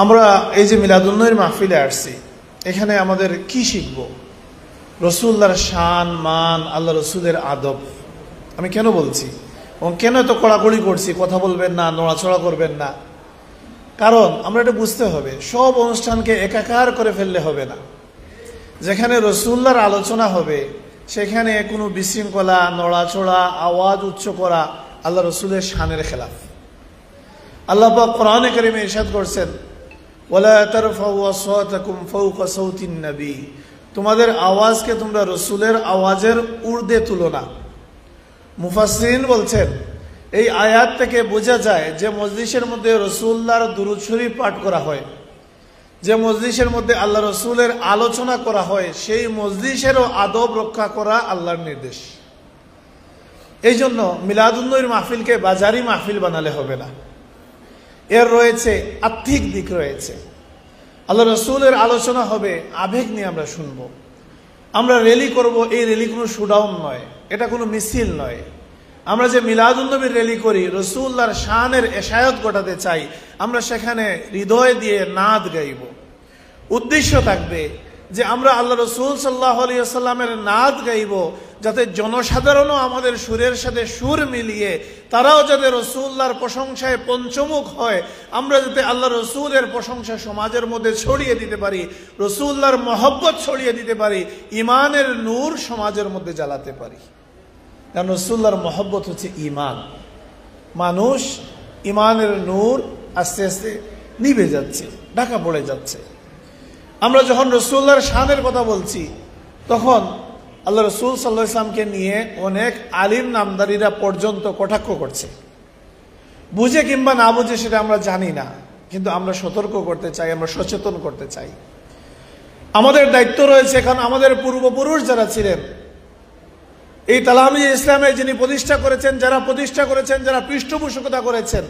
আমরা এই যে মিলাদুন্নবীর মাহফিলে আসছি, এখানে আমাদের কি শিখব? রসুল্লাহর শান মান, আল্লাহ রসুলের আদব। আমি কেন বলছি এবং কেন এত কড়াকড়ি করছি, কথা বলবেন না, নড়াচড়া করবেন না? কারণ আমরা এটা বুঝতে হবে, সব অনুষ্ঠানকে একাকার করে ফেললে হবে না। যেখানে রসুল্লাহর আলোচনা হবে সেখানে কোনো বিশৃঙ্খলা, নড়াচড়া, আওয়াজ উচ্চ করা আল্লাহ রসুলের শানের খেলাফ। আল্লাহ পাক কোরআনে কারিমে ইরশাদ করছেন, ওয়ালা তারফাউ আসওয়াতাকুম ফাওকা সাওতিন নবী, তোমাদের আওয়াজকে তোমরা রসুলের আওয়াজের ঊর্ধ্বে তুলো না। মুফাসসিরিন বলছেন, এই আয়াত থেকে বোঝা যায় যে মজলিসের মধ্যে রসুল্লাহর দুরূদ শরীফ পাঠ করা হয়, যে মজলিসের মধ্যে আল্লাহ রসুলের আলোচনা করা হয়, সেই মজলিসেরও আদব রক্ষা করা আল্লাহর নির্দেশ। এই জন্য মিলাদুন্নবীর মাহফিলকে বাজারি মাহফিল বানালে হবে না। এর রয়েছে আত্মিক দিক রয়েছে। আল্লাহ রসুলের আলোচনা হবে, আবেগ নিয়ে আমরা শুনব। আমরা র্যালি করব, এই র্যালি কোনো শুডাউন নয়, এটা কোনো মিছিল নয়। আমরা যে মিলাদুন্নবীর র্যালি করি, রসুল্লাহর শানের এশায়াত ঘটাতে চাই, আমরা সেখানে হৃদয় দিয়ে নাদ গাইব। উদ্দেশ্য থাকবে যে আমরা আল্লাহ রসুল সাল্লাল্লাহু আলাইহি ওয়াসাল্লামের নাদ গাইব, যাতে জনসাধারণও আমাদের সুরের সাথে সুর মিলিয়ে তারাও যাতে রসুল্লাহর প্রশংসায় পঞ্চমুখ হয়, আমরা যাতে আল্লাহ রসুলের প্রশংসা সমাজের মধ্যে ছড়িয়ে দিতে পারি, রসুল্লাহর মহব্বত ছড়িয়ে দিতে পারি, ইমানের নূর সমাজের মধ্যে জ্বালাতে পারি। কারণ রসুল্লাহর মহব্বত হচ্ছে ইমান। মানুষ ইমানের নূর আস্তে আস্তে নিভে যাচ্ছে, ঢাকা পড়ে যাচ্ছে। আমরা যখন রসুল্লাহর শানের কথা বলছি, তখন আল্লাহ রসুল সাল্লাল্লাহু আলাইহি ওয়াসাল্লামকে নিয়ে অনেক আলিম নামদারিরা পর্যন্ত কটাক্ষ করছে। বুঝে কিংবা না বুঝে সেটা আমরা জানি না, কিন্তু আমরা সতর্ক করতে চাই, আমরা সচেতন করতে চাই। আমাদের দায়িত্ব রয়েছে, এখন আমাদের পূর্বপুরুষ যারা ছিলেন, এই তালামি ইসলামের যিনি প্রতিষ্ঠা করেছেন, যারা পৃষ্ঠপোষকতা করেছেন,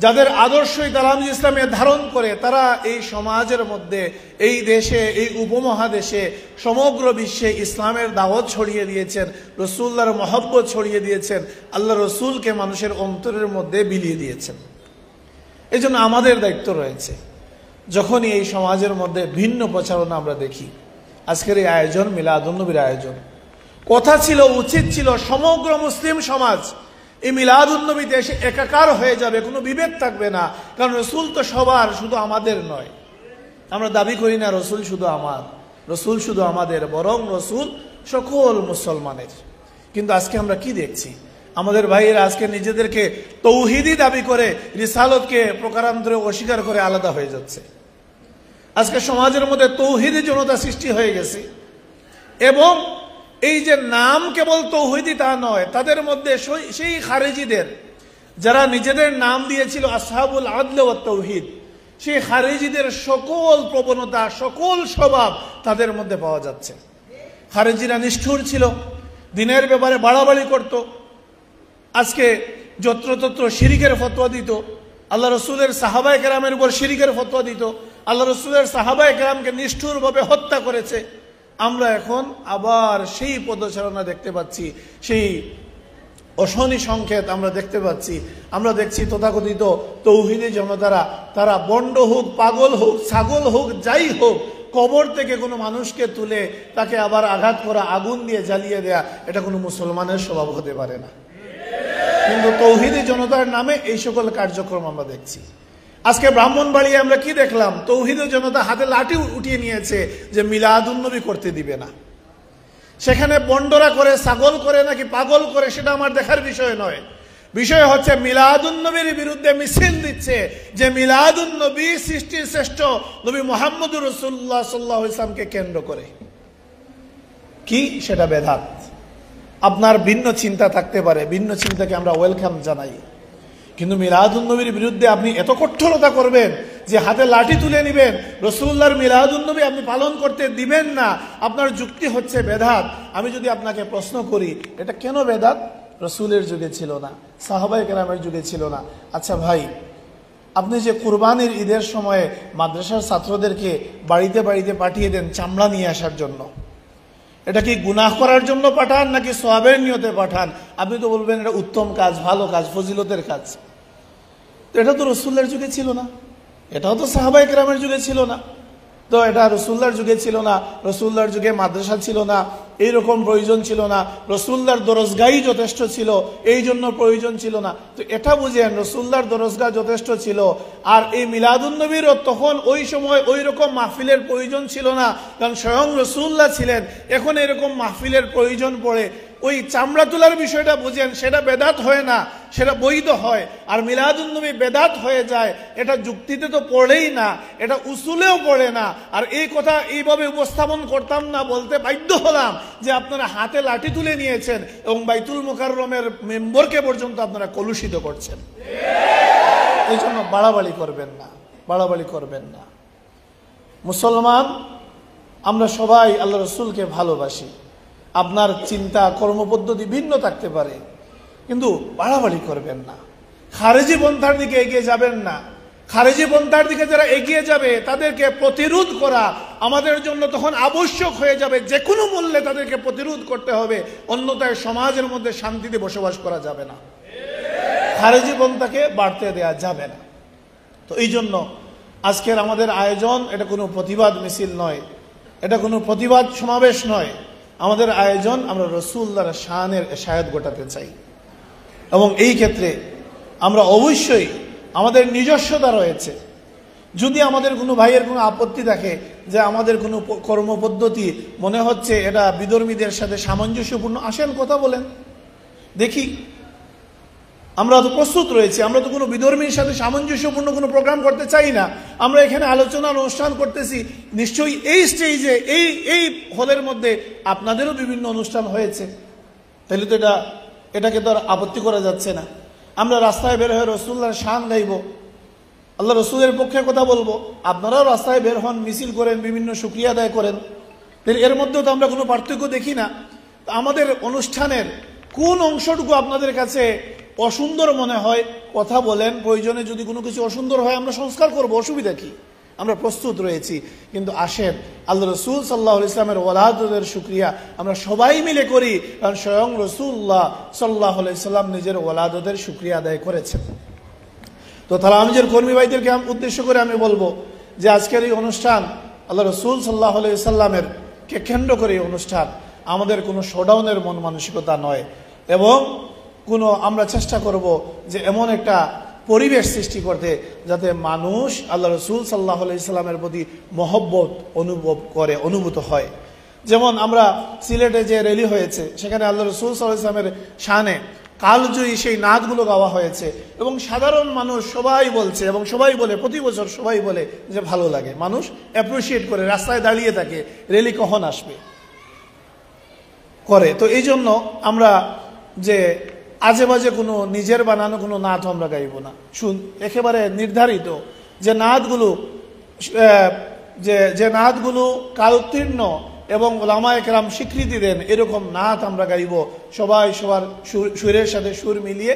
যাদের আদর্শই তালামি ইসলামে ধারণ করে, তারা এই সমাজের মধ্যে, এই দেশে, এই উপমহাদেশে, সমগ্র বিশ্বে ইসলামের দাওয়াত ছড়িয়ে দিয়েছেন, রসুল্লাহর মহব্বত ছড়িয়ে দিয়েছেন, আল্লাহ রসুলকে মানুষের অন্তরের মধ্যে বিলিয়ে দিয়েছেন। এই জন্য আমাদের দায়িত্ব রয়েছে, যখনই এই সমাজের মধ্যে ভিন্ন প্রচারণা আমরা দেখি, আজকের এই আয়োজন মিলাদুন্নবীর আয়োজন, কথা ছিল, উচিত ছিল সমগ্র মুসলিম সমাজ এই মিলাদুন্নবীতে এসে একাকার হয়ে যাবে, কোনো বিভেদ থাকবে না। কারণ রসুল তো সবার, শুধু আমাদের নয়। আমরা দাবি করি না রসুল শুধু আমার, রসুল শুধু আমাদের, বরং রসুল সকল মুসলমানের। কিন্তু আজকে আমরা কি দেখছি? আমাদের ভাইয়েরা আজকে নিজেদেরকে তৌহিদি দাবি করে রিসালতকে প্রকারান্তরে অস্বীকার করে আলাদা হয়ে যাচ্ছে। আজকে সমাজের মধ্যে তৌহিদি জনতা সৃষ্টি হয়ে গেছে, এবং এই যে নাম কেবল তৌহিদি তা নয়, তাদের মধ্যে সেই খারেজিদের যারা নিজেদের নাম দিয়েছিল আসহাবুল আদল ওয়াত তাওহীদ, সেই খারেজিদের সকল প্রবণতা, সকল স্বভাব তাদের মধ্যে পাওয়া যাচ্ছে। খারেজিরা নিষ্ঠুর ছিল, দিনের ব্যাপারে বাড়াবাড়ি করত, আজকে যত্রতত্র শিরিকের ফতোয়া দিত, আল্লাহ রসুলের সাহাবায়ে কেরামের উপর শিরিকের ফতোয়া দিত, আল্লাহ রসুলের সাহাবায়ে কেরামকে নিষ্ঠুরভাবে হত্যা করেছে। আমরা এখন আবার সেই পদচারণা দেখতে পাচ্ছি, সেই অশনি সংকেত আমরা দেখতে পাচ্ছি। আমরা দেখছি তথাকথিত তৌহিদি জনতারা, তারা বন্ড হোক, পাগল হোক, ছাগল হোক, যাই হোক, কবর থেকে কোনো মানুষকে তুলে তাকে আবার আঘাত করা, আগুন দিয়ে জ্বালিয়ে দেয়া, এটা কোনো মুসলমানের স্বভাব হতে পারে না। কিন্তু তৌহিদি জনতার নামে এই সকল কার্যক্রম আমরা দেখছি। আজকে ব্রাহ্মণবাড়িয়ে আমরা কি দেখলাম? তৌহিদি জনতা হাতে লাঠি উঠিয়ে নিয়েছে যে মিলাদুন্নবী করতে দিবে না। সেখানে বন্ডরা করে, ছাগল করে নাকি পাগল করে, সেটা আমার দেখার বিষয় নয়। বিষয় হচ্ছে মিলাদুন্নবীর বিরুদ্ধে মিছিল দিচ্ছে, যে মিলাদুন্নবী সৃষ্টির শ্রেষ্ঠ নবী মুহাম্মদুর রাসূলুল্লাহ সাল্লাল্লাহু আলাইহি ওয়াসাল্লামকে কেন্দ্র করে। কি সেটা বেদাত। আপনার ভিন্ন চিন্তা থাকতে পারে, ভিন্ন চিন্তাকে আমরা ওয়েলকাম জানাই, কিন্তু মিলাদুন্নবীর বিরুদ্ধে আপনি এত কঠোরতা করবেন যে হাতে লাঠি তুলে নেবেন, রাসূলুল্লাহর মিলাদুন্নবী আপনি পালন করতে দিবেন না, আপনার যুক্তি হচ্ছে বেদাত। আমি যদি আপনাকে প্রশ্ন করি, এটা কেন বেদাত? রাসূলের যুগে ছিল না, সাহাবায়ে কেরামের যুগে ছিল না। আচ্ছা ভাই, আপনি যে কুরবানির ঈদের সময়ে মাদ্রাসার ছাত্রদেরকে বাড়িতে বাড়িতে পাঠিয়ে দেন চামড়া নিয়ে আসার জন্য, এটা কি গুনাহ করার জন্য পাঠান নাকি সওয়াবের নিয়তে পাঠান? আপনি তো বলবেন এটা উত্তম কাজ, ভালো কাজ, ফজিলতের কাজ। তো এটা তো রাসূলের যুগে ছিল না, এটাও তো সাহাবায়ে কেরামের যুগে ছিল না। তো এটা রসুল্লাহর যুগে ছিল না, রসুল্লাহর যুগে মাদ্রাসা ছিল না, এইরকম প্রয়োজন ছিল না, রসুল্লাহর দরজগাহই যথেষ্ট ছিল, এই জন্য প্রয়োজন ছিল না। তো এটা বুঝেন, রসুল্লাহর দরজগাহ যথেষ্ট ছিল। আর এই মিলাদুন্নবীরও তখন ওই সময় ওই রকম মাহফিলের প্রয়োজন ছিল না, কারণ স্বয়ং রসুল্লাহ ছিলেন। এখন এরকম মাহফিলের প্রয়োজন পড়ে। ওই চামড়া তোলার বিষয়টা বুঝেন, সেটা বেদাত হয় না, সেটা বৈধ হয়। আর মিলাদুন্নবী বেদাত হয়ে যায়, এটা যুক্তিতে তো পড়েই না, এটা উসুলেও পড়ে না। আর এই কথা এইভাবে উপস্থাপন করতাম না, বলতে বাধ্য হলাম যে আপনারা হাতে লাঠি তুলে নিয়েছেন এবং বাইতুল মুকাররমের মেম্বরকে পর্যন্ত আপনারা কলুষিত করছেন। এই জন্য বাড়াবাড়ি করবেন না, বাড়াবাড়ি করবেন না। মুসলমান আমরা সবাই আল্লাহ রসুলকে ভালোবাসি। আপনার চিন্তা কর্মপদ্ধতি ভিন্ন থাকতে পারে, কিন্তু বাড়াবাড়ি করবেন না। খারেজি পন্থার দিকে এগিয়ে যাবেন না। খারেজি পন্থার দিকে যারা এগিয়ে যাবে তাদেরকে প্রতিরোধ করা আমাদের জন্য তখন আবশ্যক হয়ে যাবে। যে কোনো মূল্যে তাদেরকে প্রতিরোধ করতে হবে, অন্যথায় সমাজের মধ্যে শান্তিতে বসবাস করা যাবে না। খারেজি পন্থাকে বাড়তে দেয়া যাবে না। তো এই জন্য আজকের আমাদের আয়োজন এটা কোনো প্রতিবাদ মিছিল নয়, এটা কোনো প্রতিবাদ সমাবেশ নয়। আমাদের আয়োজন আমরা রসুল্লাহর শানের এশায়াত ঘটাতে চাই। এবং এই ক্ষেত্রে আমরা অবশ্যই আমাদের নিজস্বতা রয়েছে। যদি আমাদের কোনো ভাইয়ের কোনো আপত্তি থাকে যে আমাদের কোনো কর্মপদ্ধতি মনে হচ্ছে এটা বিধর্মীদের সাথে সামঞ্জস্যপূর্ণ, আসেন কথা বলেন, দেখি। আমরা তো প্রস্তুত রয়েছি, আমরা তো কোনো বিধর্মীর সাথে সামঞ্জস্যপূর্ণ কোনো প্রোগ্রাম করতে চাই না। আমরা এখানে আলোচনার অনুষ্ঠান করতেছি, নিশ্চয়ই এই স্টেজে এই হলের মধ্যে আপনাদেরও বিভিন্ন অনুষ্ঠান হয়েছে, তাহলে তো এটাকে তো আর আপত্তি করা যাচ্ছে না। আমরা রাস্তায় বের হয়ে রসুল্লাহর শান গাইব, আল্লাহ রসুলের পক্ষে কথা বলবো, আপনারাও রাস্তায় বের হন, মিছিল করেন, বিভিন্ন শুকরিয়া আদায় করেন, তাহলে এর মধ্যেও তো আমরা কোনো পার্থক্য দেখি না। আমাদের অনুষ্ঠানের কোন অংশটুকু আপনাদের কাছে অসুন্দর মনে হয় কথা বলেন, প্রয়োজনে যদি কোনো কিছু অসুন্দর হয় আমরা সংস্কার করব, অসুবিধা কি, আমরা প্রস্তুত রয়েছি। কিন্তু আসেন আল্লাহ রসুল সাল্লাহ ইসলামের ওলাদদের শুকরিয়া আমরা সবাই মিলে করি, কারণ স্বয়ং রসুল্লাহ সাল্লাহ সাল্লাম নিজের ওলাদদের শুকরিয়া আদায় করেছেন। তো তালামজের কর্মী ভাইদেরকে উদ্দেশ্য করে আমি বলবো যে আজকের এই অনুষ্ঠান আল্লাহ রসুল সাল্লাহ সাল্লামের কে কেন্দ্র করে এই অনুষ্ঠান, আমাদের কোনো শোডাউনের মন মানসিকতা নয়। এবং আমরা চেষ্টা করব যে এমন একটা পরিবেশ সৃষ্টি করতে যাতে মানুষ আল্লাহ রসুল সাল্লাহ সাল্লামের প্রতি মহব্বত অনুভূত হয়। যেমন আমরা সিলেটে যে র্যালি হয়েছে সেখানে আল্লাহ রসুল সাল্লাহ ইসলামের শানে কালজয়ী সেই নাচগুলো গাওয়া হয়েছে এবং সাধারণ মানুষ সবাই বলছে এবং সবাই বলে, প্রতি বছর সবাই বলে যে ভালো লাগে, মানুষ অ্যাপ্রিসিয়েট করে, রাস্তায় দাঁড়িয়ে থাকে র্যালি কখন আসবে করে। তো এই জন্য আমরা যে আজে বাজে কোনো নিজের বানানো কোনো নাচ আমরা গাইব না, একেবারে নির্ধারিত যে নাচগুলো কালোত্তীর্ণ এবং ওলামায়ে কেরাম স্বীকৃতি দেন এরকম নাচ আমরা গাইব। সবাই সবার সুরের সাথে সুর মিলিয়ে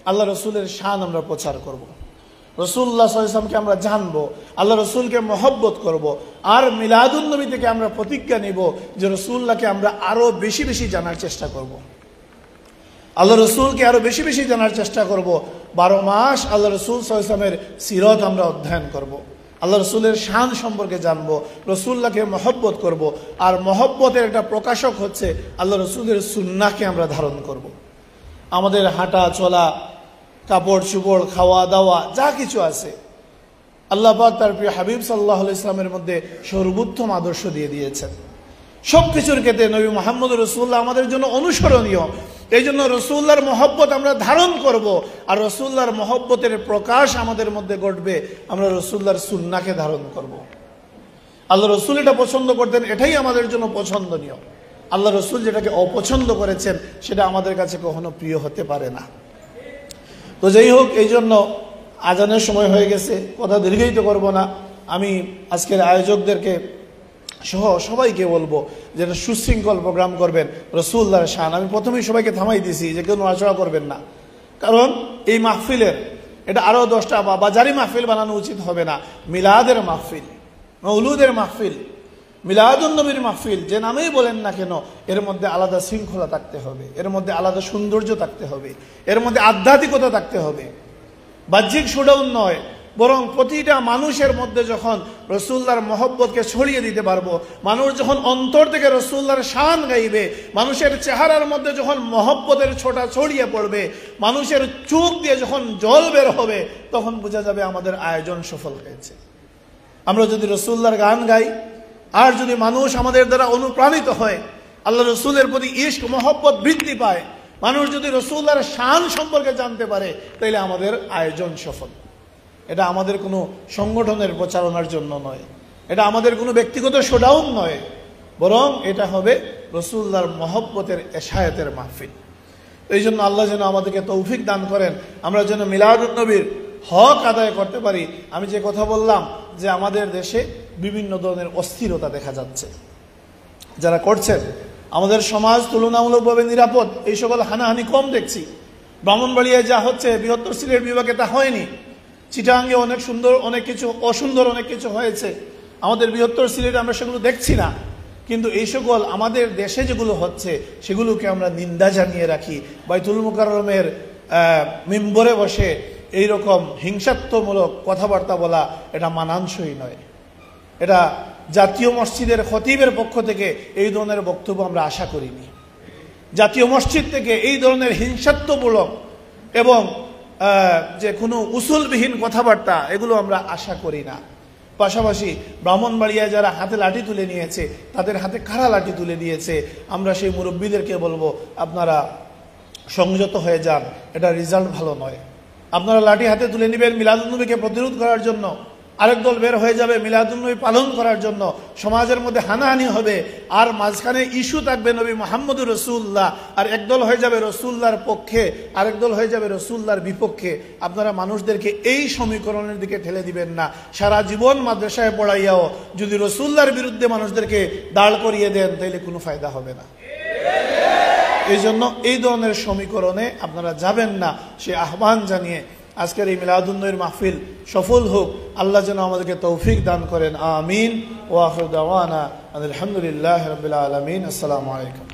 আল্লাহ রসুলের শান আমরা প্রচার করব, রসুল্লাহ সাল্লাল্লাহু আলাইহি ওয়াসাল্লামকে আমরা জানবো, আল্লাহ রসুলকে মহব্বত করব। আর মিলাদুন্নবী থেকে আমরা প্রতিজ্ঞা নিব যে রসুল্লাহকে আমরা আরো বেশি বেশি জানার চেষ্টা করব, আল্লাহ রসুলকে আরো বেশি বেশি জানার চেষ্টা করব। 12 মাস আল্লাহ রসুল সাল্লাল্লাহু আলাইহি ওয়াসাল্লামের সিরত আমরা অধ্যয়ন করব, আল্লাহ রসুলের শান সম্পর্কে জানবো, রসুল্লাহকে মহব্বত করব। আর মহব্বতের একটা প্রকাশক হচ্ছে আল্লাহ রসুলের সুন্নাহকে আমরা ধারণ করব। আমাদের হাঁটা চলা, কাপড় চোপড়, খাওয়া দাওয়া যা কিছু আছে আল্লাহ পাক তার প্রিয় হাবিব সাল্লাল্লাহু আলাইহি ওয়াসাল্লামের মধ্যে সর্বোত্তম আদর্শ দিয়ে দিয়েছেন। সবকিছুর ক্ষেত্রে নবী মুহাম্মদ রাসূলুল্লাহ আমাদের জন্য অনুসরণীয়। এই জন্য রসুল্লাহর মহব্বত আমরা ধারণ করব, আর রসুল্লাহর মহব্বতের প্রকাশ আমাদের মধ্যে ঘটবে, আমরা রসুল্লাহর সুন্নাহকে ধারণ করব। আল্লাহ রসুল এটা পছন্দ করতেন, এটাই আমাদের জন্য পছন্দনীয়। আল্লাহ রসুল যেটাকে অপছন্দ করেছেন সেটা আমাদের কাছে কখনো প্রিয় হতে পারে না। তো যাই হোক, এই জন্য আজানের সময় হয়ে গেছে, কথা দীর্ঘায়িত করব না। আমি আজকের আয়োজকদেরকে সহ সবাইকে বলবো যে সুশৃঙ্খল প্রোগ্রাম করবেন, রসুল্লাহর শান। আমি প্রথমেই সবাইকে থামাই দিছি যে কেউ নড়াচড়া করবেন না, কারণ এই মাহফিলের এটা আরো 10টা বাজারি মাহফিল বানানো উচিত হবে না। মিলাদের মাহফিল, মৌলুদের মাহফিল, মিলাদুন্নবীর মাহফিল যে নামেই বলেন না কেন, এর মধ্যে আলাদা শৃঙ্খলা থাকতে হবে, এর মধ্যে আলাদা সৌন্দর্য থাকতে হবে, এর মধ্যে আধ্যাত্মিকতা থাকতে হবে। বাহ্যিক শোডাউন নয়, বরং প্রতিটা মানুষের মধ্যে যখন রসুল্লাহর মহব্বতকে ছড়িয়ে দিতে পারবো, মানুষ যখন অন্তর থেকে রসুল্লাহর শান গাইবে, মানুষের চেহারার মধ্যে যখন মহব্বতের ছোটা ছড়িয়ে পড়বে, মানুষের চোখ দিয়ে যখন জল বের হবে, তখন বোঝা যাবে আমাদের আয়োজন সফল হয়েছে। আমরা যদি রসুল্লাহর গান গাই, আর যদি মানুষ আমাদের দ্বারা অনুপ্রাণিত হয়, আল্লাহ রসুলের প্রতি ইশক মহব্বত বৃদ্ধি পায়, মানুষ যদি রসুল্লাহর শান সম্পর্কে জানতে পারে, তাইলে আমাদের আয়োজন সফল। এটা আমাদের কোনো সংগঠনের প্রচারণার জন্য নয়, এটা আমাদের কোনো ব্যক্তিগত শোডাউন নয়, বরং এটা হবে রসুল্লাহর মহব্বতের এশায়াতের মাহফিল। এই জন্য আল্লাহ যেন আমাদেরকে তৌফিক দান করেন, আমরা যেন মিলাদুন নবীর হক আদায় করতে পারি। আমি যে কথা বললাম যে আমাদের দেশে বিভিন্ন ধরনের অস্থিরতা দেখা যাচ্ছে, যারা করছেন, আমাদের সমাজ তুলনামূলকভাবে নিরাপদ, এই সকল হানাহানি কম দেখছি। ব্রাহ্মণবাড়িয়ায় যা হচ্ছে বৃহত্তর সিলেট বিভাগে তা হয়নি। চিটাঙ্গে অনেক সুন্দর অনেক কিছু, অসুন্দর অনেক কিছু হয়েছে, আমাদের বৃহত্তর সিলেটে আমরা সেগুলো দেখছি না। কিন্তু এই সকল আমাদের দেশে যেগুলো হচ্ছে সেগুলোকে আমরা নিন্দা জানিয়ে রাখি। বাইতুল মুকাররমের মিম্বরে বসে এইরকম হিংসাত্মমূলক কথাবার্তা বলা এটা মানানসই নয়। এটা জাতীয় মসজিদের খতিবের পক্ষ থেকে এই ধরনের বক্তব্য আমরা আশা করিনি। জাতীয় মসজিদ থেকে এই ধরনের হিংসাত্মমূলক এবং যে কোনো উসুলবিহীন কথাবার্তা এগুলো আমরা আশা করি না। পাশাপাশি ব্রাহ্মণবাড়িয়ায় যারা হাতে লাঠি তুলে নিয়েছে, তাদের হাতে কারা লাঠি তুলে দিয়েছে, আমরা সেই মুরব্বীদেরকে বলবো আপনারা সংযত হয়ে যান, এটা রেজাল্ট ভালো নয়। আপনারা লাঠি হাতে তুলে নেবেন মিলাদুন নবীকে প্রতিরোধ করার জন্য, আরেক দল বের হয়ে যাবে মিলাদুন নবী পালন করার জন্য, সমাজের মধ্যে হানাহানি হবে, আর মাঝখানে ইস্যু থাকবে নবী মুহাম্মদুর রাসূলুল্লাহ, আর একদল হয়ে যাবে রাসূলুল্লাহর পক্ষে, আরেক দল হয়ে যাবে রাসূলুল্লাহর বিপক্ষে। আপনারা মানুষদেরকে এই সমীকরণের দিকে ঠেলে দিবেন না। সারা জীবন মাদ্রাসায় পড়াইয়াও যদি রাসূলুল্লাহর বিরুদ্ধে মানুষদেরকে দাঁড় করিয়ে দেন, তাইলে কোনো ফায়দা হবে না। এই জন্য এই ধরনের সমীকরণে আপনারা যাবেন না, সে আহ্বান জানিয়ে আজকের এই মিলাদুন নবীর মাহফিল সফল হোক। আল্লাহ যেন আমাদেরকে তৌফিক দান করেন। আমিন। ওয়া আখিরু দাওয়ানা আলহামদুলিল্লাহি রাব্বিল আলামিন। আসসালামু আলাইকুম।